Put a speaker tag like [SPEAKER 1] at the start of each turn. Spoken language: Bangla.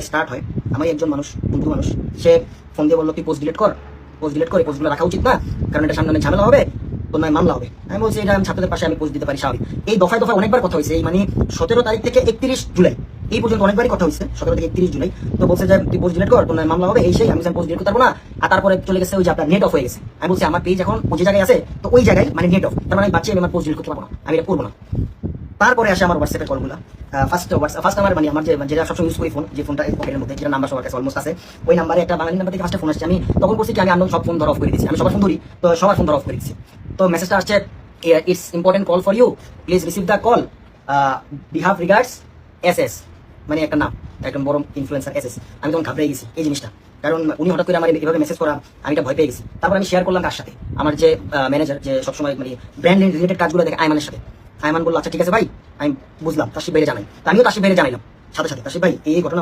[SPEAKER 1] স্টার্ট হয়, আমি একজন মানুষ, বন্ধু মানুষ, সে ফোন দিয়ে বললো তুই পোস্ট ডিলিট কর, পোস্ট ডিলিট করে পোস্টগুলো রাখা উচিত না, কারণ এটা সামনে অনেক ঝামেলা হবে, তোর নয় মামলা হবে। আমি বলছি এটা আমি ছাত্রদের পাশে আমি পোস্ট দিতে পারি, স্বাভাবিক। এই দফায় দফায় অনেকবার কথা হয়েছে, এই মানে 17 তারিখ থেকে 31 জুলাই এই পর্যন্ত অনেকবারই কথা হয়েছে, 17 থেকে 31 জুলাই। তো বলছে যে তুই পোস্ট ডিলিট কর, তোর নয় মামলা হবে, এই সেই। আমি পোস্ট ডিলিট করতে পারবো না। আর তারপরে চলে গেছে ওই যে আপনার নেট অফ হয়ে গেছে। আমি বলছি আমার পেজ এখন ওই যে জায়গায় আছে, তো ওই জায়গায় মানে নেট অফ, তার মানে আমি বাচ্চা আমি আমার পোস্ট ডিলিট করতে পারবো না, আমি এটা করবো না। তারপরে আসে আমার হোয়াটসঅ্যাপের কলগুলো। ফার্স্ট আমার মানে আমার যেটা সবসময় ইউজ করি ফোন, যে ফোনটা পকেটের মধ্যে, যেটা নাম্বার সবার কাছে অলমোস্ট আছে, ওই নাম্বারে একটা বাঙালি নাম্বার থেকে ফার্স্টে ফোন আসছে। আমি তখন করছি কি আমি আননোন সব ফোন ধরা অফ করে দিচ্ছি, আমি সবার ফোন ধরি, তো সবার ফোন ধরা অফ করে দিচ্ছি। তো মেসেজটা আসছে, it's important call for you, please receive the call, বিহাভ রিগার্ডস এস, মানে একটা নাম, একদম বড় ইনফ্লুয়েন্সার এস। আমি তখন ঘাবড়ে গেছি এই জিনিসটা, কারণ উনি হঠাৎ করে আমার এভাবে মেসেজ করা, আমি এটা ভয় পেয়ে গেছি। তারপর আমি শেয়ার করলাম কার সাথে, আমার যে ম্যানেজার, যে সবসময় মানে ব্র্যান্ড রিলেটেড কাজগুলো দেখে, আইমানের সাথে। আইমান বললো আচ্ছা ঠিক আছে ভাই, আমি বুঝলাম, তাসিফ ভাইরে জানাই। তো আমিও তাসিফ ভাইরে জানাইলাম সাথে সাথে, তাসিফ ভাই এই ঘটনা